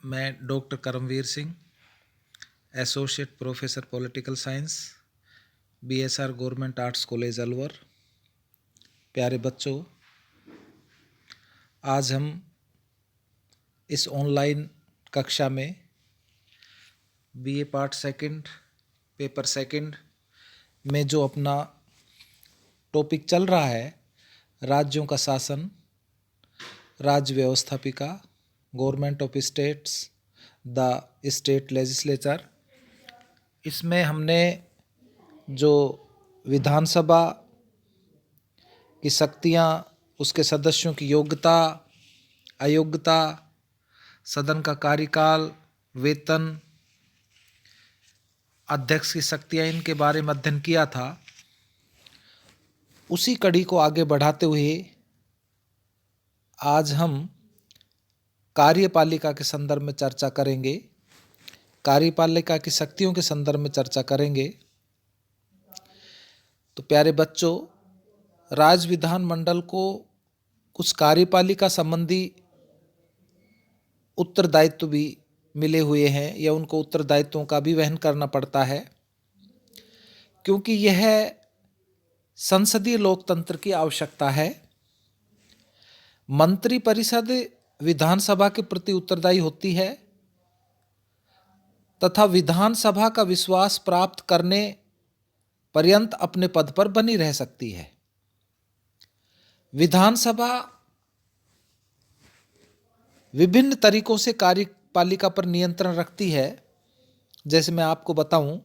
मैं doctor Karamvir Singh, associate professor political science, BSR government arts college Alwar. प्यारे बच्चों, आज हम इस ऑनलाइन कक्षा में BA part second paper second में जो अपना टॉपिक चल रहा है, राज्यों का शासन, राज्य व्यवस्थापिका, government of states, the state legislature, इसमें हमने जो विधानसभा की शक्तियाँ, उसके सदस्यों की योग्यता, अयोग्यता, सदन का कार्यकाल, वेतन, अध्यक्ष की शक्तियाँ, इनके बारे में अध्ययन किया था। उसी कड़ी को आगे बढ़ाते हुए आज हम कार्यपालिका के संदर्भ में चर्चा करेंगे, कार्यपालिका की शक्तियों के संदर्भ में चर्चा करेंगे। तो प्यारे बच्चों, राज्य विधानमंडल को कुछ कार्यपालिका संबंधी उत्तरदायित्व भी मिले हुए हैं या उनको उत्तरदायित्वों का भी वहन करना पड़ता है, क्योंकि यह संसदीय लोकतंत्र की आवश्यकता है। मंत्रिपरिषद विधानसभा के प्रति उत्तरदायी होती है तथा विधानसभा का विश्वास प्राप्त करने पर्यंत अपने पद पर बनी रह सकती है। विधानसभा विभिन्न तरीकों से कार्यपालिका पर नियंत्रण रखती है। जैसे मैं आपको बताऊं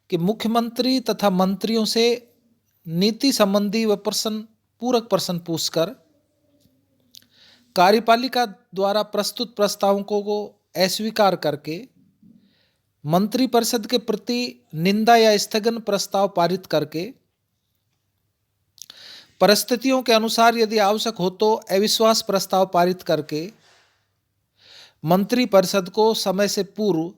कि मुख्यमंत्री तथा मंत्रियों से नीति संबंधी व पूरक प्रश्न पूछकर कार्यपालिका द्वारा प्रस्तुत प्रस्तावों को अस्वीकार करके मंत्रिपरिषद के प्रति निंदा या स्थगन प्रस्ताव पारित करके परिस्थितियों के अनुसार यदि आवश्यक हो तो अविश्वास प्रस्ताव पारित करके मंत्रिपरिषद को समय से पूर्व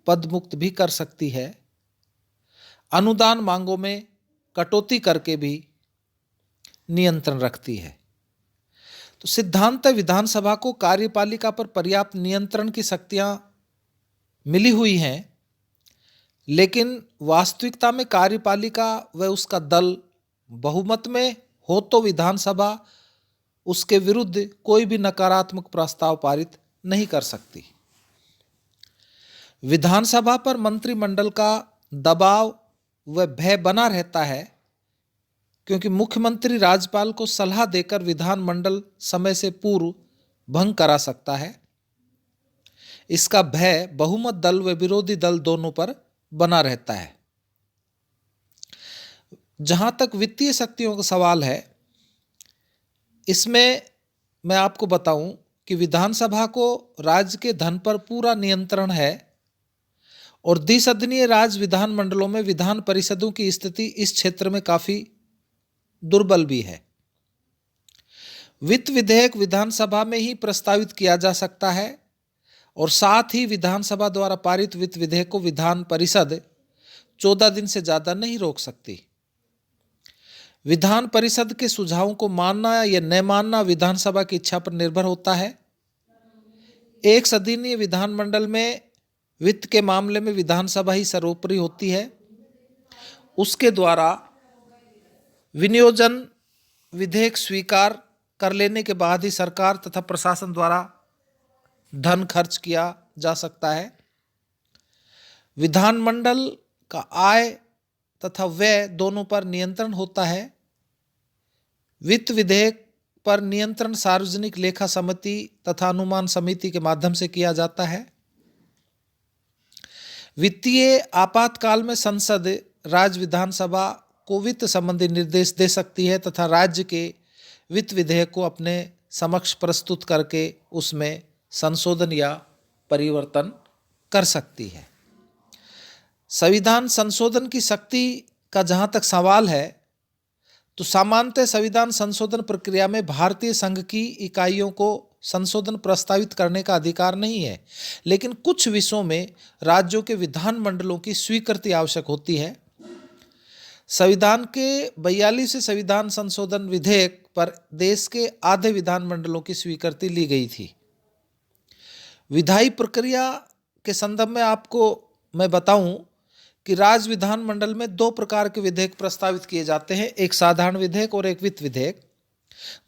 पदमुक्त भी कर सकती है। अनुदान मांगों में कटौती करके भी नियंत्रण रखती है। तो सिद्धांत विधानसभा को कार्यपालिका पर पर्याप्त नियंत्रण की शक्तियां मिली हुई हैं, लेकिन वास्तविकता में कार्यपालिका व उसका दल बहुमत में हो तो विधानसभा उसके विरुद्ध कोई भी नकारात्मक प्रस्ताव पारित नहीं कर सकती। विधानसभा पर मंत्रिमंडल का दबाव व भय बना रहता है, क्योंकि मुख्यमंत्री राज्यपाल को सलाह देकर विधानमंडल समय से पूर्व भंग करा सकता है। इसका भय बहुमत दल व विरोधी दल दोनों पर बना रहता है। जहां तक वित्तीय शक्तियों का सवाल है, इसमें मैं आपको बताऊं कि विधानसभा को राज्य के धन पर पूरा नियंत्रण है और द्विसदनीय राज्य विधानमंडलों में विधान परिषदों की स्थिति इस क्षेत्र में काफी दुर्बल भी है। वित्त विधेयक विधानसभा में ही प्रस्तावित किया जा सकता है और साथ ही विधानसभा द्वारा पारित वित्त विधेयक को विधान परिषद 14 दिन से ज्यादा नहीं रोक सकती। विधान परिषद के सुझावों को मानना या न मानना विधानसभा की इच्छा पर निर्भर होता है। एक सदनीय विधानमंडल में वित्त के मामले में विधानसभा ही सर्वोपरि होती है। उसके द्वारा विनियोजन विधेयक स्वीकार कर लेने के बाद ही सरकार तथा प्रशासन द्वारा धन खर्च किया जा सकता है। विधानमंडल का आय तथा व्यय दोनों पर नियंत्रण होता है। वित्त विधेयक पर नियंत्रण सार्वजनिक लेखा समिति तथा अनुमान समिति के माध्यम से किया जाता है। वित्तीय आपातकाल में संसद राज्य विधानसभा को वित्त संबंधी निर्देश दे सकती है तथा राज्य के वित्त विधेयक को अपने समक्ष प्रस्तुत करके उसमें संशोधन या परिवर्तन कर सकती है। संविधान संशोधन की शक्ति का जहां तक सवाल है, तो सामान्यतः संविधान संशोधन प्रक्रिया में भारतीय संघ की इकाइयों को संशोधन प्रस्तावित करने का अधिकार नहीं है, लेकिन कुछ विषयों में राज्यों के विधानमंडलों की स्वीकृति आवश्यक होती है। संविधान के 42वें संविधान संशोधन विधेयक पर देश के आधे विधानमंडलों की स्वीकृति ली गई थी। विधायी प्रक्रिया के संदर्भ में आपको मैं बताऊं कि राज्य विधानमंडल में दो प्रकार के विधेयक प्रस्तावित किए जाते हैं, एक साधारण विधेयक और एक वित्त विधेयक।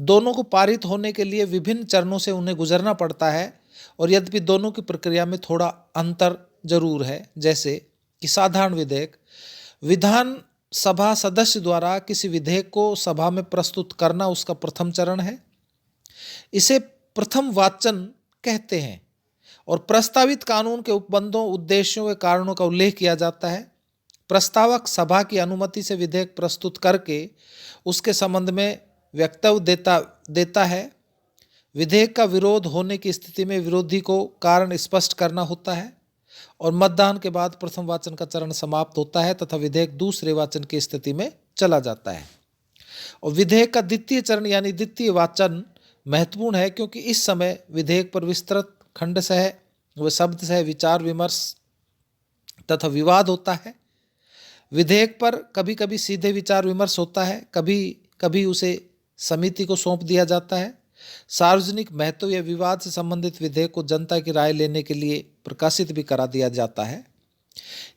दोनों को पारित होने के लिए विभिन्न चरणों से उन्हें गुजरना पड़ता है और यद्यपि दोनों की प्रक्रिया में थोड़ा अंतर जरूर है। जैसे कि साधारण विधेयक, विधान सभा सदस्य द्वारा किसी विधेयक को सभा में प्रस्तुत करना उसका प्रथम चरण है। इसे प्रथम वाचन कहते हैं और प्रस्तावित कानून के उपबंधों, उद्देश्यों व कारणों का उल्लेख किया जाता है। प्रस्तावक सभा की अनुमति से विधेयक प्रस्तुत करके उसके संबंध में वक्तव्य देता है। विधेयक का विरोध होने की स्थिति में विरोधी को कारण स्पष्ट करना होता है और मतदान के बाद प्रथम वाचन का चरण समाप्त होता है तथा विधेयक दूसरे वाचन की स्थिति में चला जाता है। और विधेयक का द्वितीय चरण यानी द्वितीय वाचन महत्वपूर्ण है क्योंकि इस समय विधेयक पर विस्तृत खंडशः व शब्दशः विचार विमर्श तथा विवाद होता है। विधेयक पर कभी कभी सीधे विचार विमर्श होता है, कभी कभी उसे समिति को सौंप दिया जाता है। सार्वजनिक महत्व या विवाद से संबंधित विधेयक को जनता की राय लेने के लिए प्रकाशित भी करा दिया जाता है।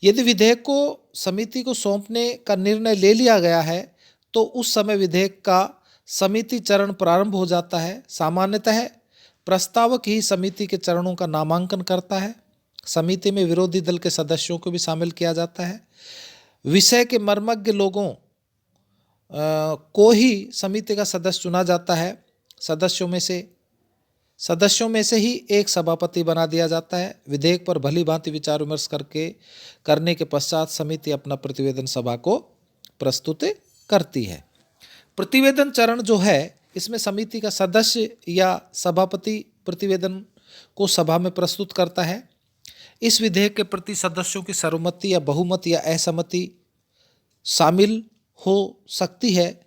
यदि विधेयक को समिति को सौंपने का निर्णय ले लिया गया है तो उस समय विधेयक का समिति चरण प्रारंभ हो जाता है। सामान्यतः प्रस्तावक ही समिति के चरणों का नामांकन करता है। समिति में विरोधी दल के सदस्यों को भी शामिल किया जाता है। विषय के मर्मज्ञ लोगों को ही समिति का सदस्य चुना जाता है। सदस्यों में से ही एक सभापति बना दिया जाता है। विधेयक पर भली भांति विचार विमर्श करने के पश्चात समिति अपना प्रतिवेदन सभा को प्रस्तुत करती है। प्रतिवेदन चरण जो है इसमें समिति का सदस्य या सभापति प्रतिवेदन को सभा में प्रस्तुत करता है। इस विधेयक के प्रति सदस्यों की सर्वमति या बहुमत या असहमति शामिल हो सकती है।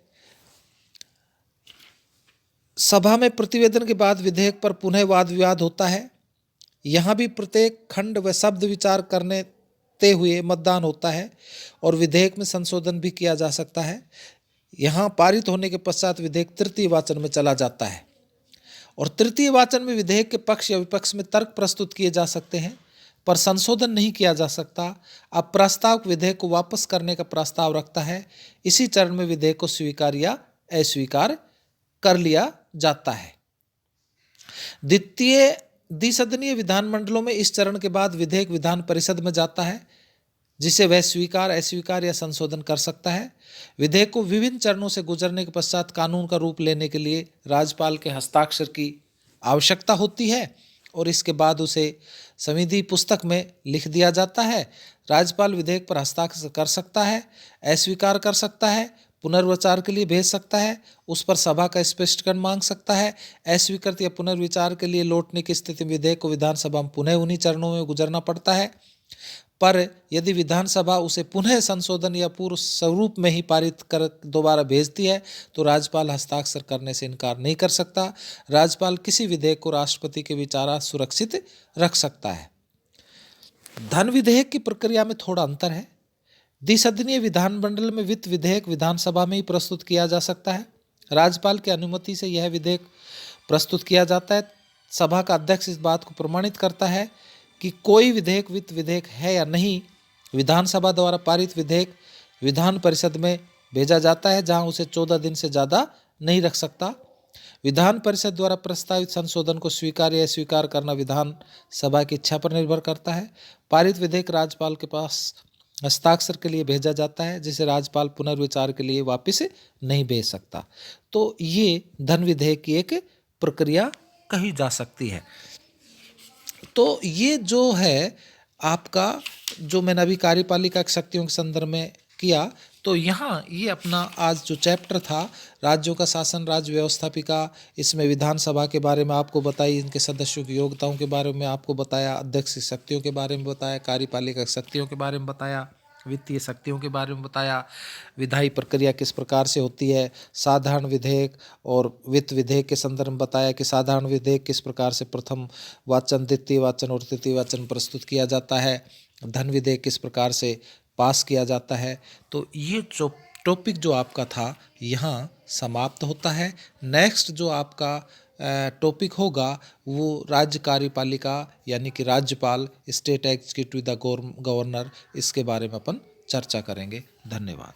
सभा में प्रतिवेदन के बाद विधेयक पर पुनः वाद विवाद होता है। यहाँ भी प्रत्येक खंड व शब्द विचार करते हुए मतदान होता है और विधेयक में संशोधन भी किया जा सकता है। यहाँ पारित होने के पश्चात विधेयक तृतीय वाचन में चला जाता है और तृतीय वाचन में विधेयक के पक्ष या विपक्ष में तर्क प्रस्तुत किए जा सकते हैं पर संशोधन नहीं किया जा सकता। अब प्रस्तावक विधेयक को वापस करने का प्रस्ताव रखता है। इसी चरण में विधेयक को स्वीकार या अस्वीकार कर लिया जाता है। द्विसदनीय विधानमंडलों में इस चरण के बाद विधेयक विधान परिषद में जाता है जिसे वह स्वीकार, अस्वीकार या संशोधन कर सकता है। विधेयक को विभिन्न चरणों से गुजरने के पश्चात कानून का रूप लेने के लिए राज्यपाल के हस्ताक्षर की आवश्यकता होती है और इसके बाद उसे संविधि पुस्तक में लिख दिया जाता है। राज्यपाल विधेयक पर हस्ताक्षर कर सकता है, अस्वीकार कर सकता है, पुनर्विचार के लिए भेज सकता है, उस पर सभा का स्पष्टीकरण मांग सकता है। अस्वीकृत या पुनर्विचार के लिए लौटने की स्थिति में विधेयक को विधानसभा में पुनः उन्हीं चरणों में गुजरना पड़ता है। पर यदि विधानसभा उसे पुनः संशोधन या पूर्व स्वरूप में ही पारित कर दोबारा भेजती है तो राज्यपाल हस्ताक्षर करने से इनकार नहीं कर सकता। राज्यपाल किसी विधेयक को राष्ट्रपति के विचाराधीन सुरक्षित रख सकता है। धन विधेयक की प्रक्रिया में थोड़ा अंतर है। द्विसदनीय विधानमंडल में वित्त विधेयक विधानसभा में ही प्रस्तुत किया जा सकता है। राज्यपाल की अनुमति से यह विधेयक प्रस्तुत किया जाता है। सभा का अध्यक्ष इस बात को प्रमाणित करता है कि कोई विधेयक वित्त विधेयक है या नहीं। विधानसभा द्वारा पारित विधेयक विधान परिषद में भेजा जाता है जहां उसे 14 दिन से ज़्यादा नहीं रख सकता। विधान परिषद द्वारा प्रस्तावित संशोधन को स्वीकार या अस्वीकार करना विधान सभा की इच्छा पर निर्भर करता है। पारित विधेयक राज्यपाल के पास हस्ताक्षर के लिए भेजा जाता है जिसे राज्यपाल पुनर्विचार के लिए वापस नहीं भेज सकता। तो ये धन विधेयक की एक प्रक्रिया कही जा सकती है। तो ये जो है आपका, जो मैंने अभी कार्यपालिका की शक्तियों के संदर्भ में किया, तो यहाँ ये अपना आज जो चैप्टर था राज्यों का शासन, राज्य व्यवस्थापिका, इसमें विधानसभा के बारे में आपको बताई, इनके सदस्यों की योग्यताओं के बारे में आपको बताया, अध्यक्ष की शक्तियों के बारे में बताया, कार्यपालिका की शक्तियों के बारे में बताया, वित्तीय शक्तियों के बारे में बताया, विधायी प्रक्रिया किस प्रकार से होती है, साधारण विधेयक और वित्त विधेयक के संदर्भ में बताया कि साधारण विधेयक किस प्रकार से प्रथम वाचन, द्वितीय वाचन और तृतीय वाचन प्रस्तुत किया जाता है, धन विधेयक किस प्रकार से पास किया जाता है। तो ये जो टॉपिक जो आपका था यहाँ समाप्त होता है। नेक्स्ट जो आपका टॉपिक होगा वो राज्य कार्यपालिका यानी कि राज्यपाल, स्टेट एग्जीक्यूटिव द गवर्नर, इसके बारे में अपन चर्चा करेंगे। धन्यवाद।